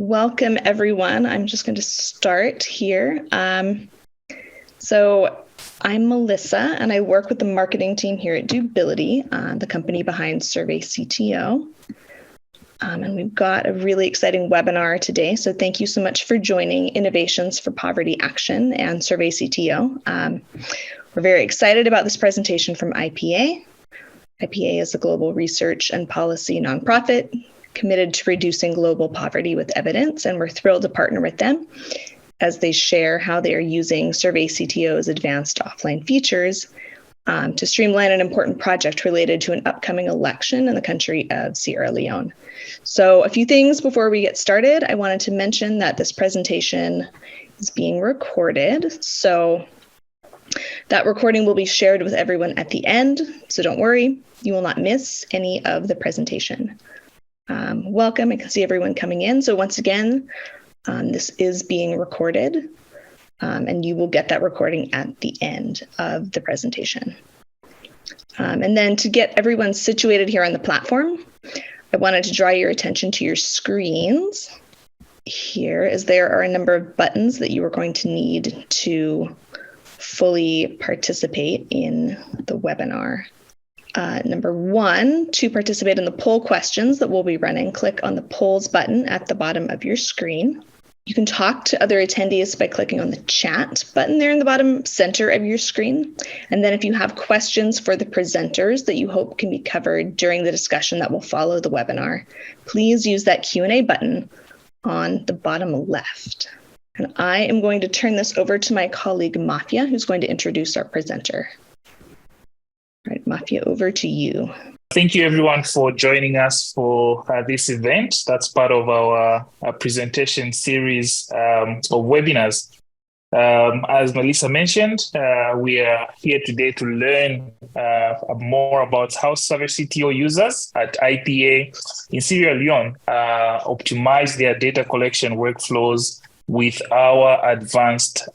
Welcome, everyone. I'm just going to start here. So I'm Melissa, and I work with the marketing team here at Dubility, the company behind SurveyCTO. And we've got a really exciting webinar today. So thank you so much for joining Innovations for Poverty Action and SurveyCTO. We're very excited about this presentation from IPA. IPA is a global research and policy nonprofit committed to reducing global poverty with evidence, and we're thrilled to partner with them as they share how they are using SurveyCTO's advanced offline features to streamline an important project related to an upcoming election in the country of Sierra Leone. So a few things before we get started. I wanted to mention that this presentation is being recorded. So that recording will be shared with everyone at the end. So don't worry, you will not miss any of the presentation. Welcome, I can see everyone coming in. So once again, this is being recorded and you will get that recording at the end of the presentation. And then to get everyone situated here on the platform, I wanted to draw your attention to your screens here, as there are a number of buttons that you are going to need to fully participate in the webinar. Number one, to participate in the poll questions that we'll be running, click on the polls button at the bottom of your screen. You can talk to other attendees by clicking on the chat button there in the bottom center of your screen. And then if you have questions for the presenters that you hope can be covered during the discussion that will follow the webinar, please use that Q&A button on the bottom left. And I am going to turn this over to my colleague, Mafia, who's going to introduce our presenter. All right, Mafia, over to you. Thank you, everyone, for joining us for this event. That's part of our presentation series of webinars. As Melissa mentioned, we are here today to learn more about how SurveyCTO users at IPA in Sierra Leone optimize their data collection workflows with our advanced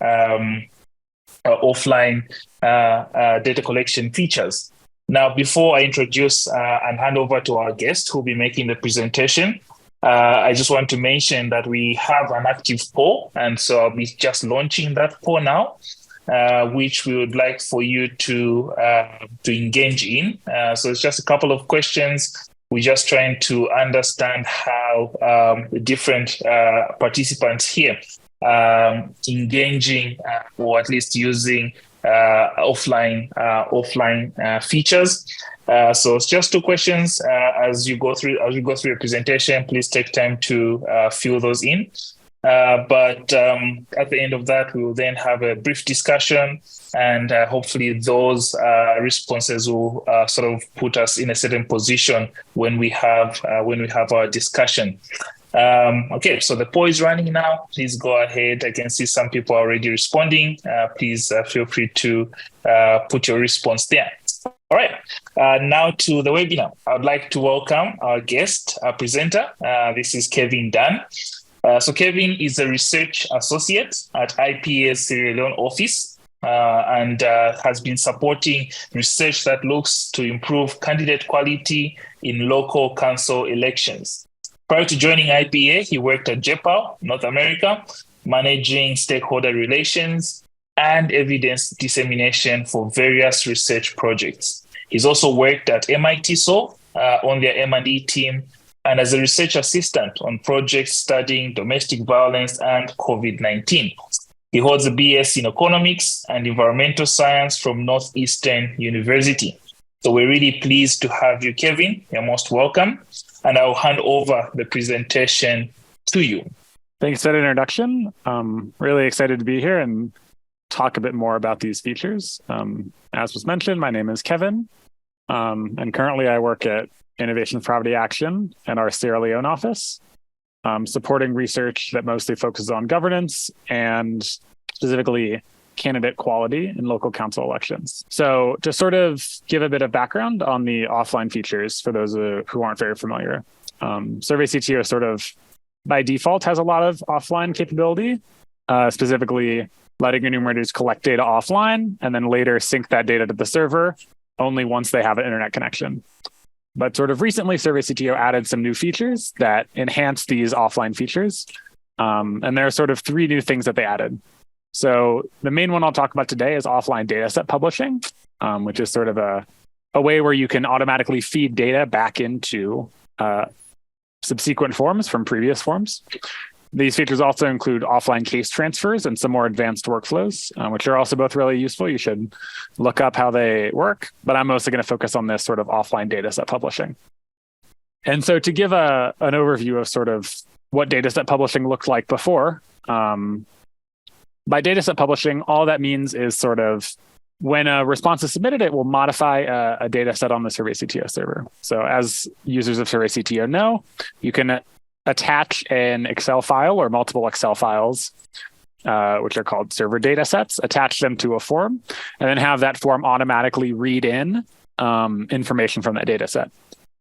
offline data collection features. Now, before I introduce and hand over to our guest who will be making the presentation, I just want to mention that we have an active poll, and so I'll be just launching that poll now, which we would like for you to engage in. So it's just a couple of questions. We're just trying to understand how the different participants here engaging or at least using offline features. So it's just two questions. As we go through your presentation, please take time to fill those in. But at the end of that, we will then have a brief discussion, and hopefully those responses will sort of put us in a certain position when we have our discussion. Okay, so the poll is running now. Please go ahead. I can see some people are already responding. Please feel free to put your response there. All right, now to the webinar. I would like to welcome our guest, our presenter. This is Kevin Dunn. So Kevin is a research associate at IPA Sierra Leone office and has been supporting research that looks to improve candidate quality in local council elections. Prior to joining IPA, he worked at JPAL, North America, managing stakeholder relations and evidence dissemination for various research projects. He's also worked at MIT Seoul on their M&E team and as a research assistant on projects studying domestic violence and COVID-19. He holds a BS in economics and environmental science from Northeastern University. So we're really pleased to have you, Kevin. You're most welcome. And I'll hand over the presentation to you. Thanks for that introduction. Really excited to be here and talk a bit more about these features. As was mentioned, my name is Kevin, and currently I work at Innovation for Poverty Action at our Sierra Leone office, supporting research that mostly focuses on governance and specifically candidate quality in local council elections. So to sort of give a bit of background on the offline features for those who aren't very familiar, SurveyCTO sort of by default has a lot of offline capability, specifically letting enumerators collect data offline and then later sync that data to the server only once they have an internet connection. But sort of recently, SurveyCTO added some new features that enhance these offline features. And there are sort of three new things that they added. So the main one I'll talk about today is offline dataset publishing, which is sort of a way where you can automatically feed data back into subsequent forms from previous forms. These features also include offline case transfers and some more advanced workflows, which are also both really useful. You should look up how they work, but I'm mostly going to focus on this sort of offline dataset publishing. And so to give an overview of sort of what dataset publishing looked like before, by dataset publishing, all that means is sort of when a response is submitted, it will modify a dataset on the SurveyCTO server. So as users of SurveyCTO know, you can attach an Excel file or multiple Excel files, which are called server datasets, attach them to a form, and then have that form automatically read in information from that dataset.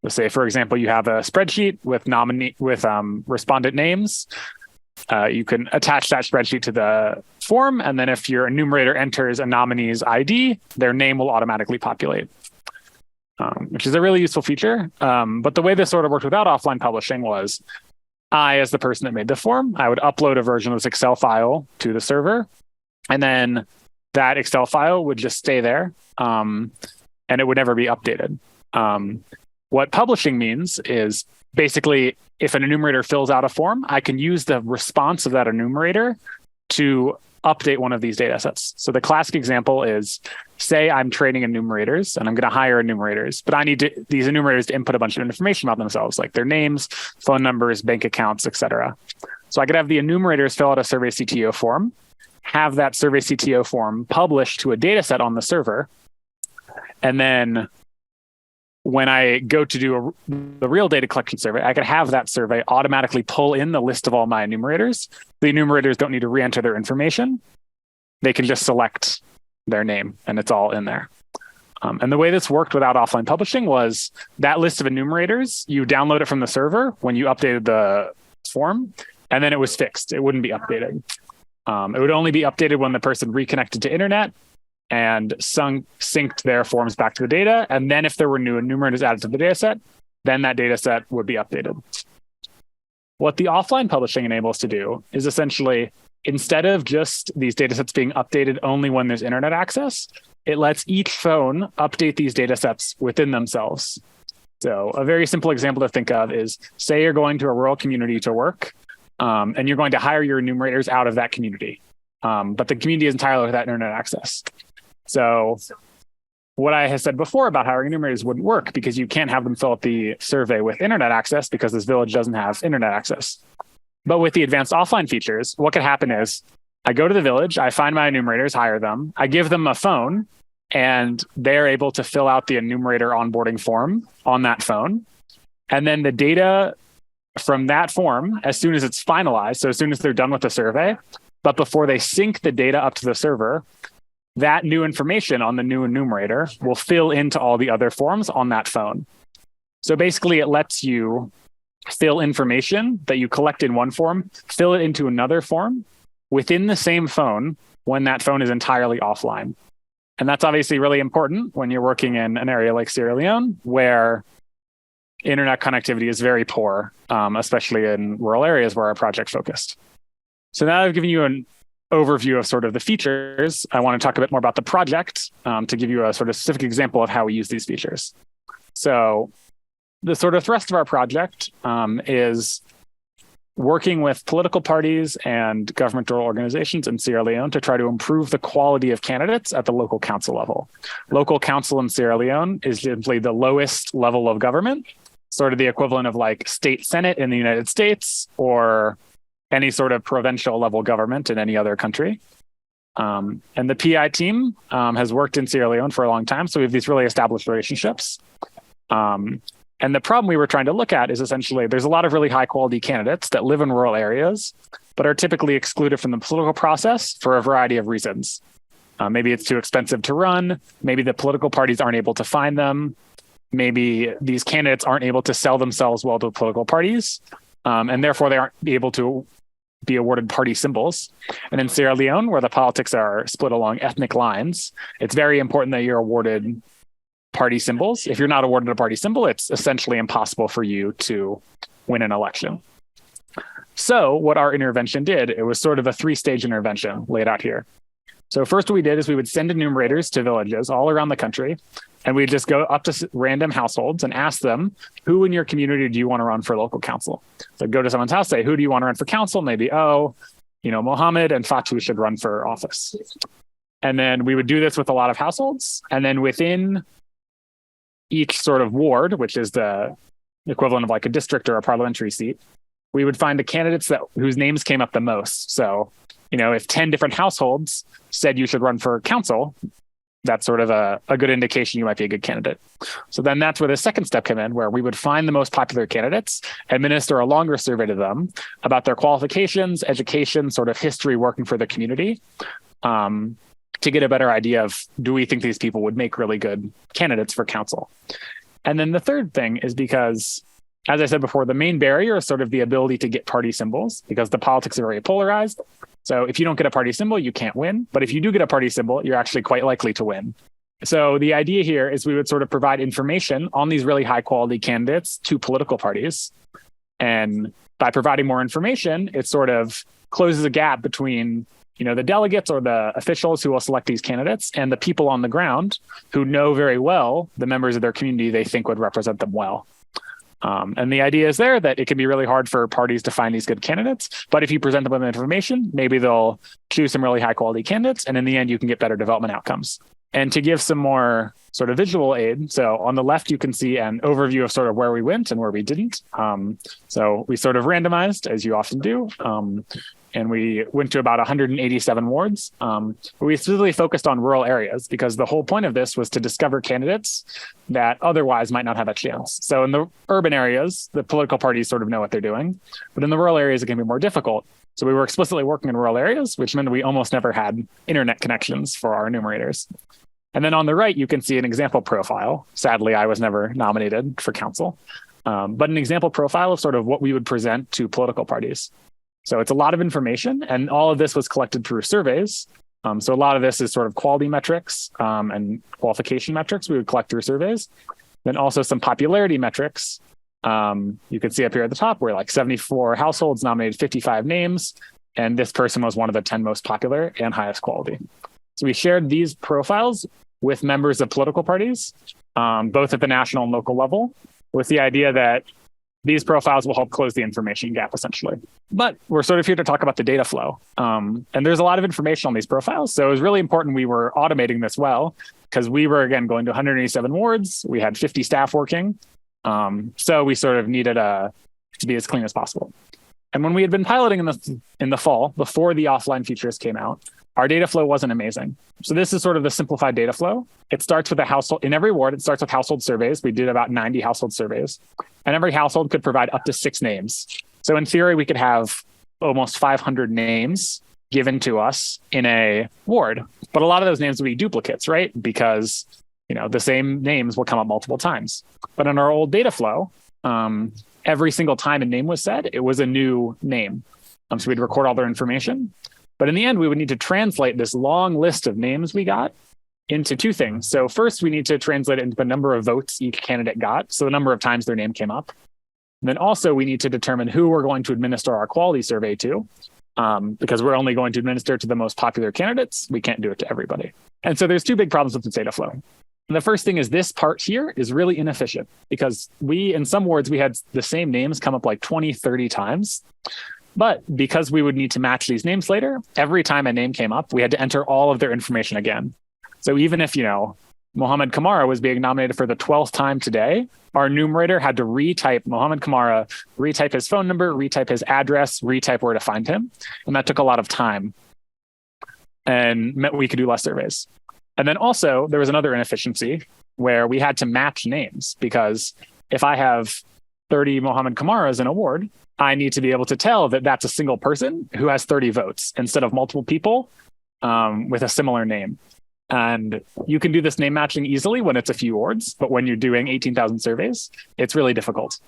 Let's say, for example, you have a spreadsheet with respondent names. You can attach that spreadsheet to the form, and then if your enumerator enters a nominee's ID, their name will automatically populate, which is a really useful feature. But the way this sort of worked without offline publishing was I, as the person that made the form, I would upload a version of this Excel file to the server, and then that Excel file would just stay there, and it would never be updated. What publishing means is basically if an enumerator fills out a form, I can use the response of that enumerator to update one of these data sets. So the classic example is, say I'm training enumerators and I'm going to hire enumerators, but I need these enumerators to input a bunch of information about themselves, like their names, phone numbers, bank accounts, etc. So I could have the enumerators fill out a SurveyCTO form, have that SurveyCTO form published to a data set on the server, and then when I go to do the real data collection survey, I could have that survey automatically pull in the list of all my enumerators. The enumerators don't need to re-enter their information. They can just select their name, and it's all in there. And the way this worked without offline publishing was that list of enumerators, you download it from the server when you updated the form, and then it was fixed. It wouldn't be updated. It would only be updated when the person reconnected to internet and synced their forms back to the data. And then if there were new enumerators added to the data set, then that data set would be updated. What the offline publishing enables to do is essentially, instead of just these data sets being updated only when there's internet access, it lets each phone update these data sets within themselves. So a very simple example to think of is, say you're going to a rural community to work, and you're going to hire your enumerators out of that community. But the community is entirely without internet access. So what I had said before about hiring enumerators wouldn't work because you can't have them fill out the survey with internet access because this village doesn't have internet access. But with the advanced offline features, what could happen is I go to the village, I find my enumerators, hire them, I give them a phone, and they're able to fill out the enumerator onboarding form on that phone. And then the data from that form, as soon as it's finalized, so as soon as they're done with the survey, but before they sync the data up to the server, that new information on the new enumerator will fill into all the other forms on that phone. So basically, it lets you fill information that you collect in one form, fill it into another form within the same phone when that phone is entirely offline. And that's obviously really important when you're working in an area like Sierra Leone, where internet connectivity is very poor, especially in rural areas where our project focused. So now I've given you an overview of sort of the features. I want to talk a bit more about the project to give you a sort of specific example of how we use these features. So the sort of thrust of our project is working with political parties and governmental organizations in Sierra Leone to try to improve the quality of candidates at the local council level. Local council in Sierra Leone is simply the lowest level of government, sort of the equivalent of like state senate in the United States or any sort of provincial level government in any other country. And the PI team has worked in Sierra Leone for a long time, so we have these really established relationships. And the problem we were trying to look at is essentially there's a lot of really high quality candidates that live in rural areas, but are typically excluded from the political process for a variety of reasons. Maybe it's too expensive to run. Maybe the political parties aren't able to find them. Maybe these candidates aren't able to sell themselves well to political parties, and therefore they aren't able to be awarded party symbols. And in Sierra Leone, where the politics are split along ethnic lines, it's very important that you're awarded party symbols. If you're not awarded a party symbol, it's essentially impossible for you to win an election. So what our intervention did, it was sort of a 3-stage intervention laid out here. So first what we did is we would send enumerators to villages all around the country, and we'd just go up to random households and ask them, who in your community do you want to run for local council? So go to someone's house, say, who do you want to run for council? Maybe, Mohammed and Fatu should run for office. And then we would do this with a lot of households. And then within each sort of ward, which is the equivalent of like a district or a parliamentary seat, we would find the candidates whose names came up the most. So, if 10 different households said you should run for council, that's sort of a good indication you might be a good candidate. So then that's where the second step came in, where we would find the most popular candidates, administer a longer survey to them about their qualifications, education, sort of history working for the community, to get a better idea of, do we think these people would make really good candidates for council? And then the third thing is because, as I said before, the main barrier is sort of the ability to get party symbols, because the politics are very polarized. So if you don't get a party symbol, you can't win. But if you do get a party symbol, you're actually quite likely to win. So the idea here is we would sort of provide information on these really high quality candidates to political parties. And by providing more information, it sort of closes a gap between the delegates or the officials who will select these candidates and the people on the ground who know very well the members of their community they think would represent them well. And the idea is there that it can be really hard for parties to find these good candidates, but if you present them with information, maybe they'll choose some really high quality candidates, and in the end, you can get better development outcomes. And to give some more sort of visual aid, so on the left, you can see an overview of sort of where we went and where we didn't. So we sort of randomized, as you often do, and we went to about 187 wards. We specifically focused on rural areas because the whole point of this was to discover candidates that otherwise might not have a chance. So in the urban areas, the political parties sort of know what they're doing, but in the rural areas, it can be more difficult. So we were explicitly working in rural areas, which meant we almost never had internet connections for our enumerators. And then on the right, you can see an example profile. Sadly, I was never nominated for council, but an example profile of sort of what we would present to political parties. So it's a lot of information, and all of this was collected through surveys. So a lot of this is sort of quality metrics and qualification metrics we would collect through surveys. Then also some popularity metrics. You can see up here at the top where like 74 households nominated 55 names, and this person was one of the 10 most popular and highest quality. So we shared these profiles with members of political parties, both at the national and local level, with the idea that these profiles will help close the information gap, essentially. But we're sort of here to talk about the data flow. And there's a lot of information on these profiles. So it was really important we were automating this well, because we were, again, going to 187 wards. We had 50 staff working. So we sort of needed to be as clean as possible. And when we had been piloting in the fall, before the offline features came out, our data flow wasn't amazing. So this is sort of the simplified data flow. It starts with a household. In every ward, it starts with household surveys. We did about 90 household surveys. And every household could provide up to 6 names. So in theory, we could have almost 500 names given to us in a ward. But a lot of those names would be duplicates, right? Because the same names will come up multiple times. But in our old data flow, every single time a name was said, it was a new name. So we'd record all their information. But in the end, we would need to translate this long list of names we got into 2 things. So first, we need to translate it into the number of votes each candidate got, so the number of times their name came up. And then also, we need to determine who we're going to administer our quality survey to, because we're only going to administer to the most popular candidates. We can't do it to everybody. And so there's 2 big problems with the data flow. And the first thing is this part here is really inefficient because in some wards, we had the same names come up like 20, 30 times. But because we would need to match these names later, every time a name came up, we had to enter all of their information again. So even if, Mohammed Kamara was being nominated for the 12th time today, our numerator had to retype Mohammed Kamara, retype his phone number, retype his address, retype where to find him. And that took a lot of time and meant we could do less surveys. And then also there was another inefficiency where we had to match names, because if I have 30 Mohammed Kamaras in a ward, I need to be able to tell that that's a single person who has 30 votes instead of multiple people with a similar name. And you can do this name matching easily when it's a few wards, but when you're doing 18,000 surveys, it's really difficult.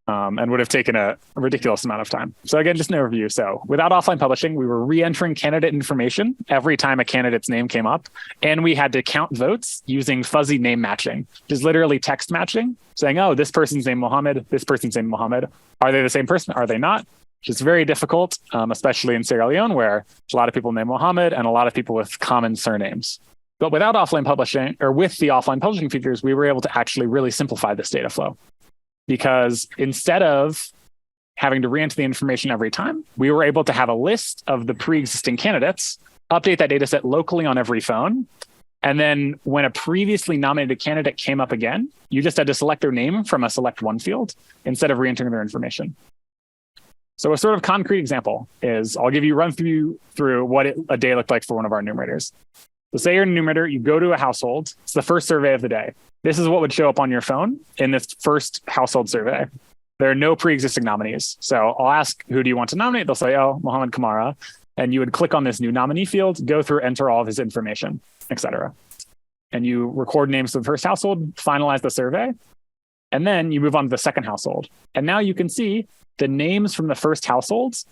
and would have taken a ridiculous amount of time. So again, just an overview. So without offline publishing, we were re-entering candidate information every time a candidate's name came up. And we had to count votes using fuzzy name matching, which is literally text matching, saying, oh, this person's name Mohammed, this person's name Mohammed. Are they the same person? Are they not? Which is very difficult, especially in Sierra Leone, where there's a lot of people named Mohammed and a lot of people with common surnames. But without offline publishing, or with the offline publishing features, we were able to actually really simplify this data flow. Because instead of having to re-enter the information every time, we were able to have a list of the pre-existing candidates, update that data set locally on every phone. And then when a previously nominated candidate came up again, you just had to select their name from a select one field instead of re-entering their information. So a sort of concrete example is I'll give you run through what a day looked like for one of our enumerators. So say you're an enumerator, you go to a household, it's the first survey of the day. This is what would show up on your phone in this first household survey. There are no pre-existing nominees. So I'll ask, who do you want to nominate? They'll say, oh, Mohammed Kamara. And you would click on this new nominee field, go through, enter all of his information, et cetera. And you record names for the first household, finalize the survey, and then you move on to the second household. And now you can see the names from the first households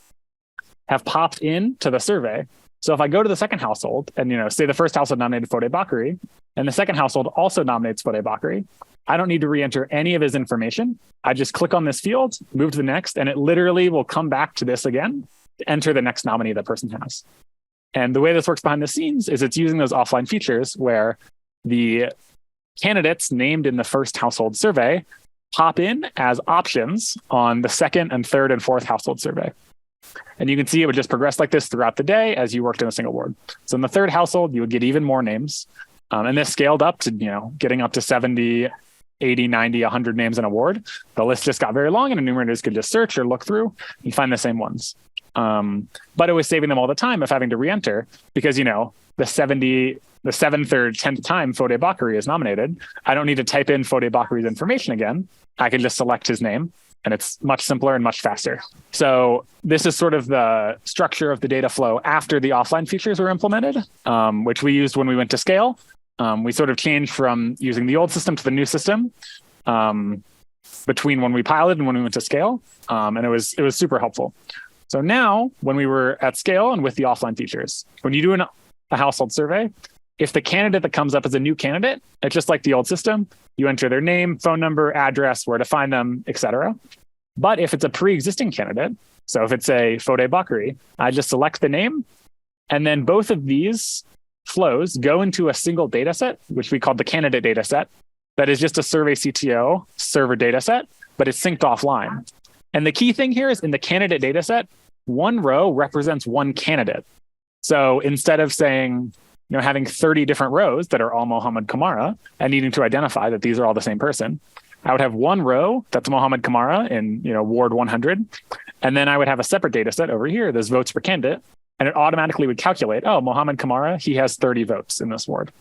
have popped in to the survey. So if I go to the second household and, say the first household nominated Fode Bakari and the second household also nominates Fode Bakari, I don't need to re-enter any of his information. I just click on this field, move to the next, and it literally will come back to this again to enter the next nominee that person has. And the way this works behind the scenes is it's using those offline features where the candidates named in the first household survey pop in as options on the second and third and fourth household survey. And you can see it would just progress like this throughout the day as you worked in a single ward. So in the third household, you would get even more names. And this scaled up to, getting up to 70, 80, 90, 100 names in a ward. The list just got very long and enumerators could just search or look through and find the same ones. But it was saving them all the time of having to re-enter because, the 7th or 10th time Fode Bakari is nominated. I don't need to type in Fode Bakari's information again. I can just select his name. And it's much simpler and much faster. So this is sort of the structure of the data flow after the offline features were implemented, which we used when we went to scale. We sort of changed from using the old system to the new system between when we piloted and when we went to scale. And it was super helpful. So now when we were at scale and with the offline features, when you do a household survey, if the candidate that comes up as a new candidate, it's just like the old system. You enter their name, phone number, address, where to find them, etc. But if it's a pre-existing candidate, so if it's a Fode Bakari, I just select the name, and then both of these flows go into a single data set, which we call the candidate data set. That is just a SurveyCTO server data set, but it's synced offline. And the key thing here is in the candidate data set, one row represents one candidate. So instead of saying, having 30 different rows that are all Mohammed Kamara and needing to identify that these are all the same person, I would have one row that's Mohammed Kamara in, Ward 100. And then I would have a separate data set over here, there's votes per candidate. And it automatically would calculate, oh, Mohammed Kamara, he has 30 votes in this ward.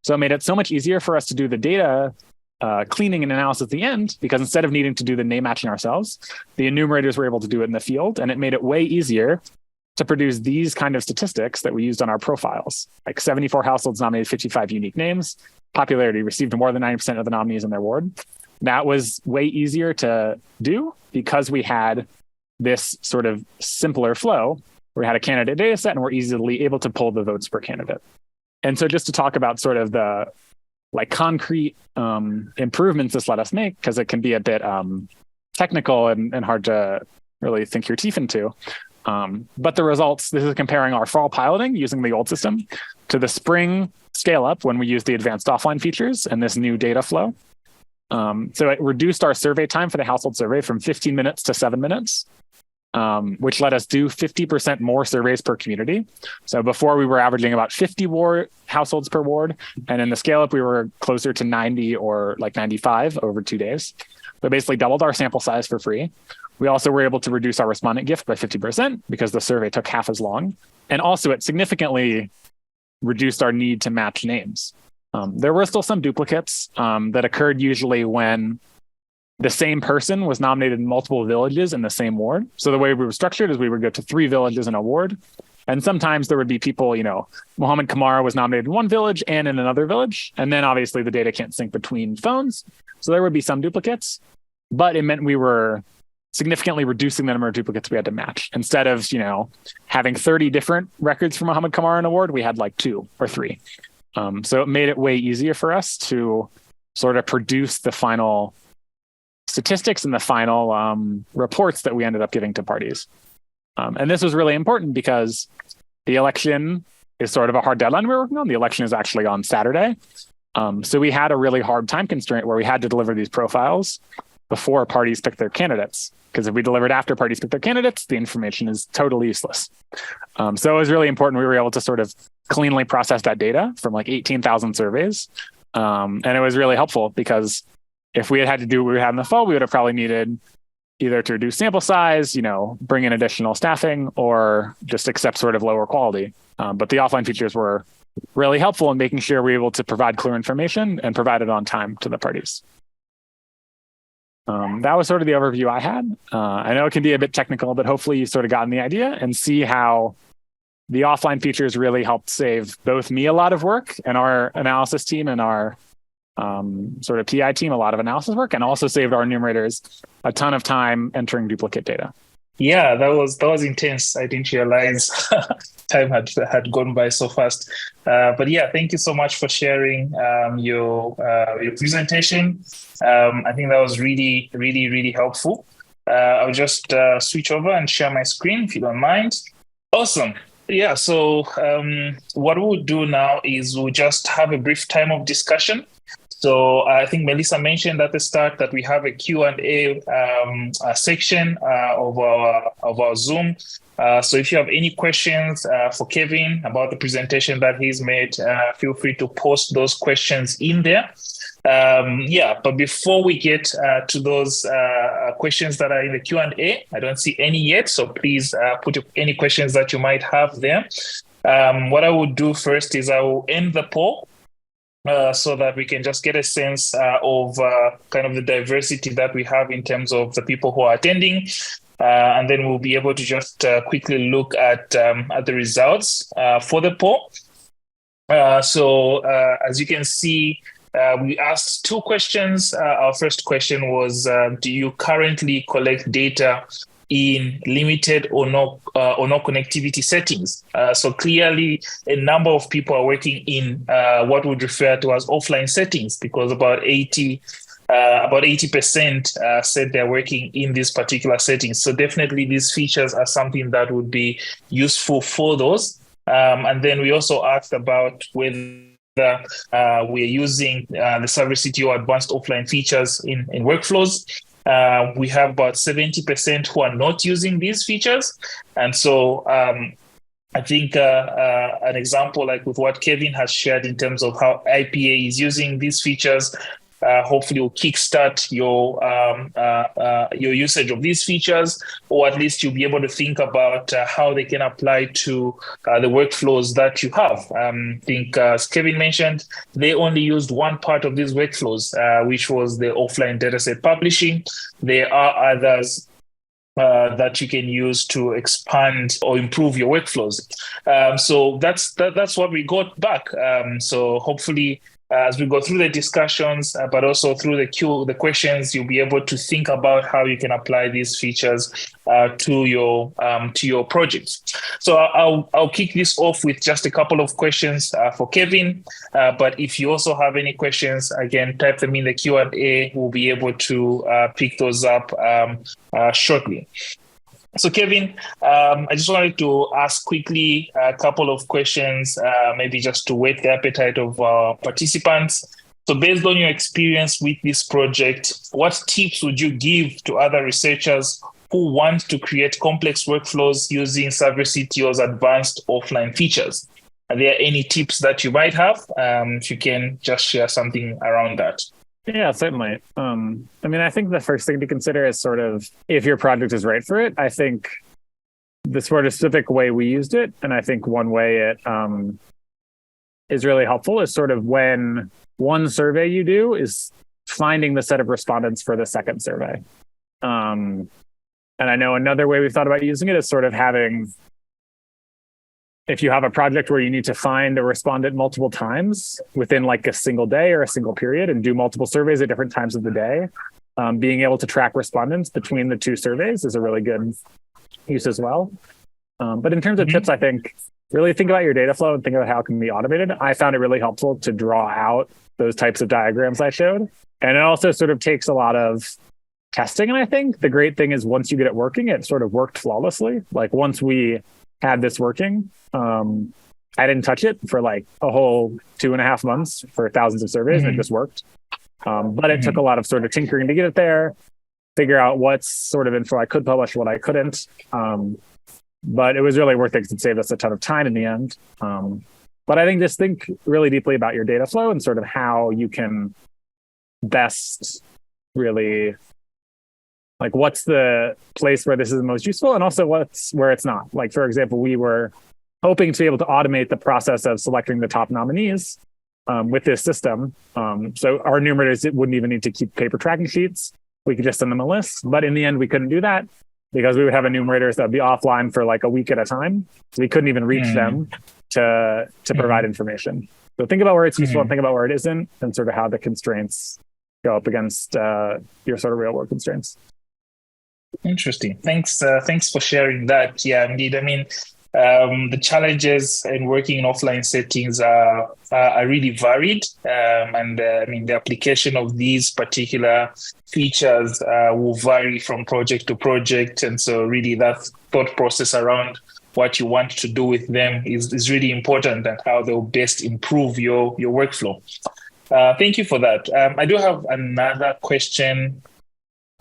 So it made it so much easier for us to do the data cleaning and analysis at the end, because instead of needing to do the name matching ourselves, the enumerators were able to do it in the field. And it made it way easier to produce these kind of statistics that we used on our profiles, like 74 households nominated 55 unique names, popularity received more than 90% of the nominees in their ward. That was way easier to do because we had this sort of simpler flow where we had a candidate data set and we're easily able to pull the votes per candidate. And so just to talk about sort of the concrete improvements this let us make, because it can be a bit technical and hard to really think your teeth into. But the results, this is comparing our fall piloting using the old system to the spring scale up when we use the advanced offline features and this new data flow. So it reduced our survey time for the household survey from 15 minutes to 7 minutes, which let us do 50% more surveys per community. So before we were averaging about 50 households per ward. And in the scale up, we were closer to 90 or 95 over 2 days. We basically doubled our sample size for free. We also were able to reduce our respondent gift by 50% because the survey took half as long. And also it significantly reduced our need to match names. There were still some duplicates that occurred usually when the same person was nominated in multiple villages in the same ward. So the way we were structured is we would go to 3 villages in a ward. And sometimes there would be people, Mohammed Kamara was nominated in one village and in another village. And then obviously the data can't sync between phones. So there would be some duplicates. but it meant we were significantly reducing the number of duplicates we had to match. Instead of, having 30 different records for Muhammad Kamaran Award, we had like 2 or 3. So it made it way easier for us to sort of produce the final statistics and the final reports that we ended up giving to parties. And this was really important because the election is sort of a hard deadline we're working on. The election is actually on Saturday. So we had a really hard time constraint where we had to deliver these profiles before parties pick their candidates. Because if we delivered after parties pick their candidates, the information is totally useless. So it was really important we were able to sort of cleanly process that data from like 18,000 surveys. And it was really helpful because if we had to do what we had in the fall, we would have probably needed either to reduce sample size, bring in additional staffing, or just accept sort of lower quality. But the offline features were really helpful in making sure we were able to provide clear information and provide it on time to the parties. That was sort of the overview I had. I know it can be a bit technical, but hopefully you sort of gotten the idea and see how the offline features really helped save both me a lot of work and our analysis team and our sort of TI team a lot of analysis work, and also saved our enumerators a ton of time entering duplicate data. Yeah, that was intense. I didn't realize time had gone by so fast. But yeah, thank you so much for sharing your presentation. I think that was really, really, really helpful. I'll just switch over and share my screen if you don't mind. Awesome. Yeah, so what we'll do now is we'll just have a brief time of discussion. So I think Melissa mentioned at the start that we have a Q&A section of our Zoom. So if you have any questions for Kevin about the presentation that he's made, feel free to post those questions in there. But before we get to those questions that are in the Q&A, I don't see any yet. So please put any questions that you might have there. What I will do first is I will end the poll. So that we can just get a sense of kind of the diversity that we have in terms of the people who are attending. And then we'll be able to just quickly look at the results for the poll. So as you can see, we asked 2 questions. Our first question was, do you currently collect data in limited or no connectivity settings? So clearly, a number of people are working in what would refer to as offline settings, because about 80% said they're working in these particular settings. So definitely these features are something that would be useful for those. And then we also asked about whether we're using the SurveyCTO advanced offline features in workflows. We have about 70% who are not using these features. And so I think an example like with what Kevin has shared in terms of how IPA is using these features, hopefully will kickstart your usage of these features, or at least you'll be able to think about how they can apply to the workflows that you have. I think, as Kevin mentioned, they only used one part of these workflows, which was the offline dataset publishing. There are others that you can use to expand or improve your workflows. So that's what we got back. So hopefully, as we go through the discussions, but also through the questions, you'll be able to think about how you can apply these features to your projects. So I'll kick this off with just a couple of questions for Kevin. But if you also have any questions, again, type them in the Q&A. We'll be able to pick those up shortly. So Kevin, I just wanted to ask quickly a couple of questions, maybe just to whet the appetite of our participants. So based on your experience with this project, what tips would you give to other researchers who want to create complex workflows using SurveyCTO's advanced offline features? Are there any tips that you might have? If you can just share something around that. Yeah, certainly. I think the first thing to consider is sort of if your project is right for it. I think the sort of specific way we used it, and I think one way it is really helpful is sort of when one survey you do is finding the set of respondents for the second survey. And I know another way we've thought about using it is sort of having, if you have a project where you need to find a respondent multiple times within like a single day or a single period and do multiple surveys at different times of the day, being able to track respondents between the two surveys is a really good use as well. But in terms of tips, I think really think about your data flow and think about how it can be automated. I found it really helpful to draw out those types of diagrams I showed. And it also sort of takes a lot of testing. And I think the great thing is once you get it working, it sort of worked flawlessly. Like once we had this working, I didn't touch it for like a whole 2.5 months for thousands of surveys, and it just worked. But it took a lot of sort of tinkering to get it there, figure out what sort of info I could publish, what I couldn't. But it was really worth it because it saved us a ton of time in the end. But I think just think really deeply about your data flow and sort of how you can best really, like what's the place where this is the most useful and also what's where it's not. Like, for example, we were hoping to be able to automate the process of selecting the top nominees with this system. So our enumerators wouldn't even need to keep paper tracking sheets. We could just send them a list. But in the end, we couldn't do that because we would have enumerators that would be offline for like a week at a time. So we couldn't even reach them to provide information. So think about where it's useful and think about where it isn't and sort of how the constraints go up against your sort of real world constraints. Interesting. Thanks for sharing that. Yeah, indeed. I mean, the challenges in working in offline settings are really varied. And I mean, the application of these particular features will vary from project to project. And so really that thought process around what you want to do with them is really important and how they'll best improve your workflow. Thank you for that. I do have another question.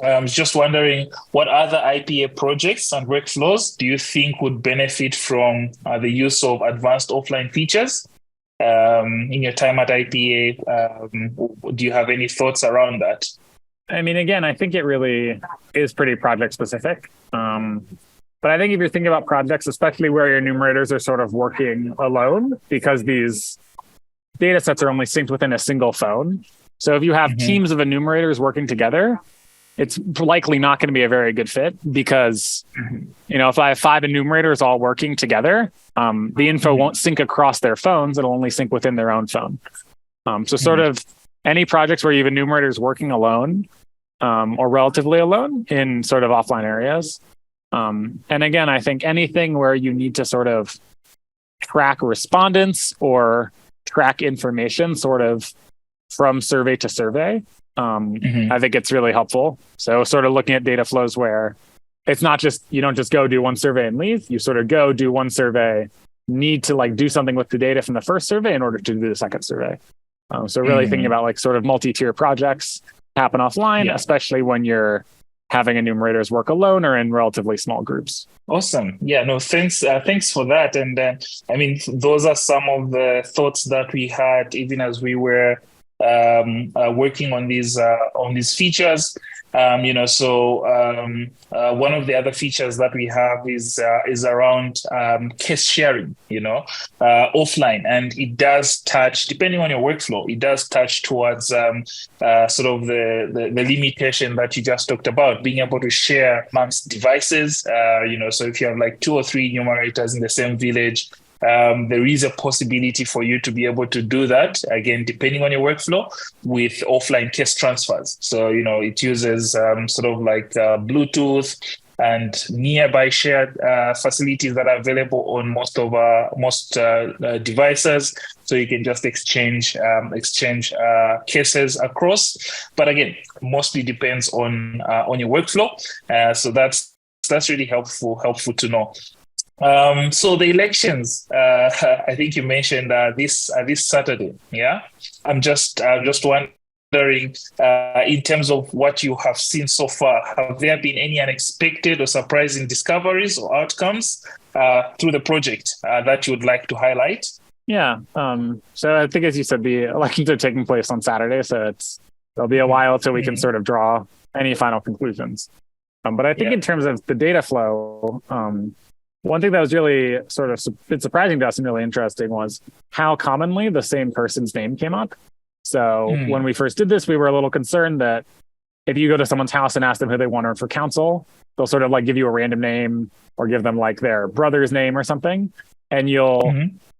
I was just wondering, what other IPA projects and workflows do you think would benefit from the use of advanced offline features in your time at IPA? Do you have any thoughts around that? I mean, again, I think it really is pretty project specific. But I think if you're thinking about projects, especially where your enumerators are sort of working alone, because these data sets are only synced within a single phone. So if you have teams of enumerators working together, it's likely not going to be a very good fit because, if I have 5 enumerators all working together, the info won't sync across their phones. It'll only sync within their own phone. So sort of any projects where you have enumerators working alone or relatively alone in sort of offline areas. And again, I think anything where you need to sort of track respondents or track information sort of from survey to survey, I think it's really helpful. So sort of looking at data flows where it's not just, you don't just go do one survey and leave. You sort of go do one survey, need to like do something with the data from the first survey in order to do the second survey. So really thinking about like sort of multi-tier projects happen offline, especially when you're having enumerators work alone or in relatively small groups. Awesome. Yeah, no, thanks for that. And I mean, those are some of the thoughts that we had even as we were working on these features. One of the other features that we have is around case sharing, offline, and it does touch, depending on your workflow, it does touch towards sort of the limitation that you just talked about, being able to share amongst devices. So if you have like 2 or 3 enumerators in the same village, there is a possibility for you to be able to do that, again, depending on your workflow, with offline case transfers. So, it uses sort of like Bluetooth and nearby shared facilities that are available on most devices. So you can just exchange cases across. But again, mostly depends on your workflow. So that's really helpful to know. So the elections, I think you mentioned this Saturday. Yeah, I'm just wondering, in terms of what you have seen so far, have there been any unexpected or surprising discoveries or outcomes through the project that you would like to highlight? Yeah. So I think, as you said, the elections are taking place on Saturday, so there'll be a while until we can sort of draw any final conclusions. But I think in terms of the data flow, one thing that was really sort of surprising to us and really interesting was how commonly the same person's name came up. So when we first did this, we were a little concerned that if you go to someone's house and ask them who they want to run for council, they'll sort of like give you a random name or give them like their brother's name or something. And you'll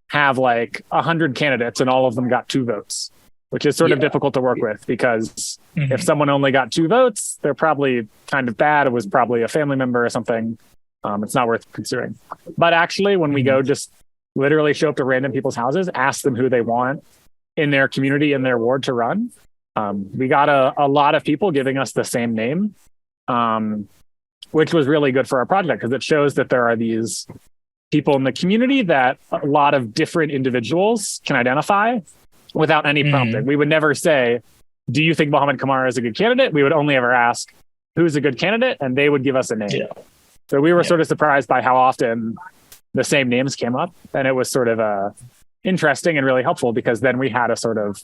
have like 100 candidates and all of them got 2 votes. which is sort of difficult to work with because if someone only got 2 votes, they're probably kind of bad. It was probably a family member or something. It's not worth considering. But actually, when we go just literally show up to random people's houses, ask them who they want in their community, in their ward to run, we got a lot of people giving us the same name, which was really good for our project because it shows that there are these people in the community that a lot of different individuals can identify without any prompting. We would never say, do you think Mohammed Kamara is a good candidate? We would only ever ask, who's a good candidate? And they would give us a name. Yeah. So we were sort of surprised by how often the same names came up. And it was sort of interesting and really helpful because then we had a sort of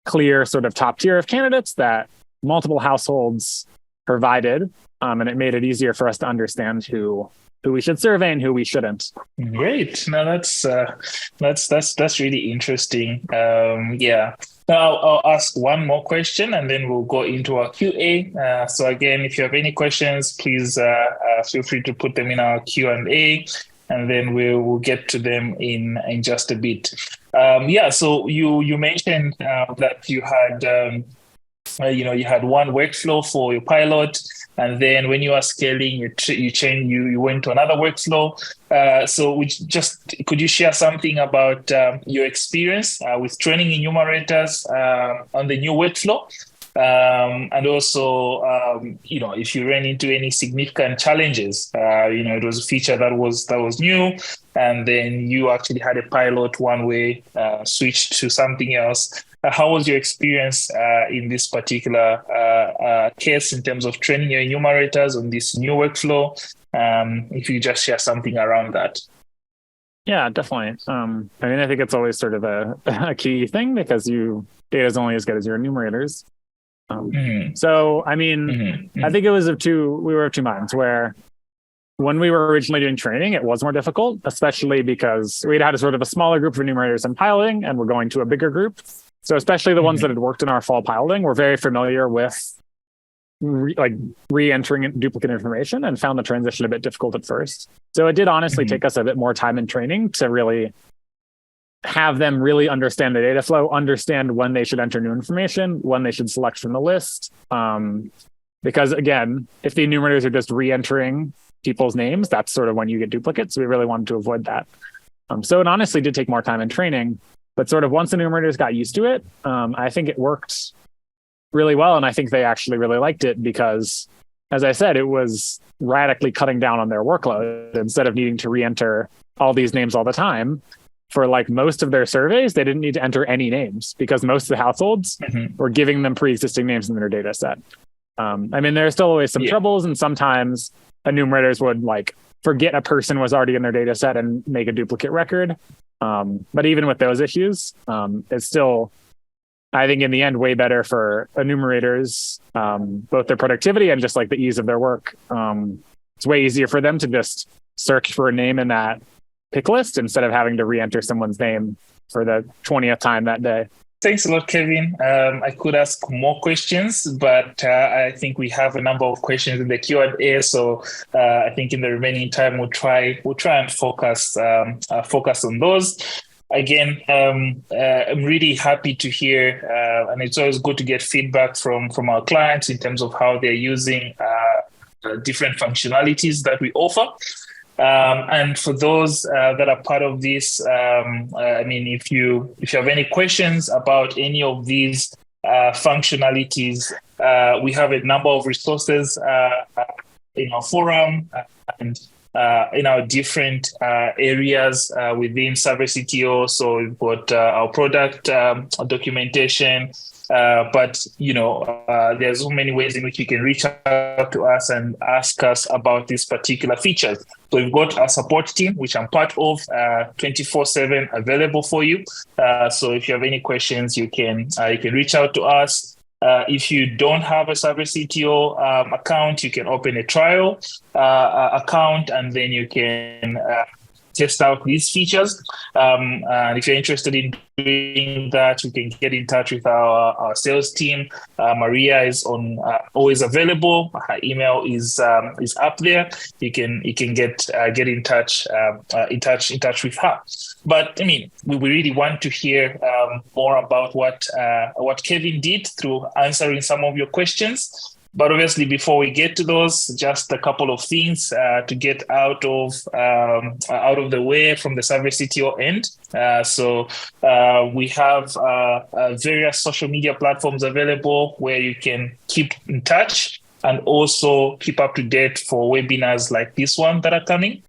clear sort of top tier of candidates that multiple households provided. And it made it easier for us to understand who we should survey and who we shouldn't. Great. No, that's really interesting. Now I'll ask one more question and then we'll go into our QA. So again, if you have any questions, please feel free to put them in our Q&A and then we'll get to them in just a bit. So you mentioned that you had you had one workflow for your pilot. And then when you are scaling, you went to another workflow. Could you share something about your experience with training enumerators on the new workflow? And also, if you ran into any significant challenges, it was a feature that was new, and then you actually had a pilot one way, switched to something else. How was your experience in this particular case in terms of training your enumerators on this new workflow? If you just share something around that. Yeah, definitely. I think it's always sort of a key thing because data is only as good as your enumerators. So, I think it was we were of two minds where when we were originally doing training, it was more difficult, especially because we'd had a sort of a smaller group of enumerators in piloting and we're going to a bigger group. So especially the ones that had worked in our fall piloting were very familiar with re-entering duplicate information and found the transition a bit difficult at first. So it did honestly take us a bit more time in training to really have them really understand the data flow, understand when they should enter new information, when they should select from the list. Because again, if the enumerators are just re-entering people's names, that's sort of when you get duplicates. So we really wanted to avoid that. So it honestly did take more time in training. But sort of once the enumerators got used to it, I think it worked really well. And I think they actually really liked it because, as I said, it was radically cutting down on their workload. Instead of needing to re-enter all these names all the time, for most of their surveys, they didn't need to enter any names because most of the households were giving them pre-existing names in their data set. There are still always some troubles, and sometimes enumerators would forget a person was already in their data set and make a duplicate record. But even with those issues, it's still, I think in the end, way better for enumerators, both their productivity and just the ease of their work. It's way easier for them to just search for a name in that pick list instead of having to re-enter someone's name for the 20th time that day. Thanks a lot, Kevin. I could ask more questions, but I think we have a number of questions in the Q&A. So I think in the remaining time, we'll try and focus on those. Again, I'm really happy to hear, and it's always good to get feedback from our clients in terms of how they're using different functionalities that we offer. And for those that are part of this, if you have any questions about any of these functionalities, we have a number of resources in our forum and in our different areas within SurveyCTO. So we've got our product documentation. But there's so many ways in which you can reach out to us and ask us about these particular features. So we've got our support team, which I'm part of, 24/7 available for you. So if you have any questions, you can reach out to us. If you don't have a SurveyCTO account, you can open a trial account, and then you can test out these features. And if you're interested in doing that, you can get in touch with our sales team. Maria is always available. Her email is up there. You can get in touch with her. But I mean, we really want to hear more about what Kevin did through answering some of your questions. But obviously, before we get to those, just a couple of things to get out of the way from the SurveyCTO end. So we have various social media platforms available where you can keep in touch and also keep up to date for webinars like this one that are coming.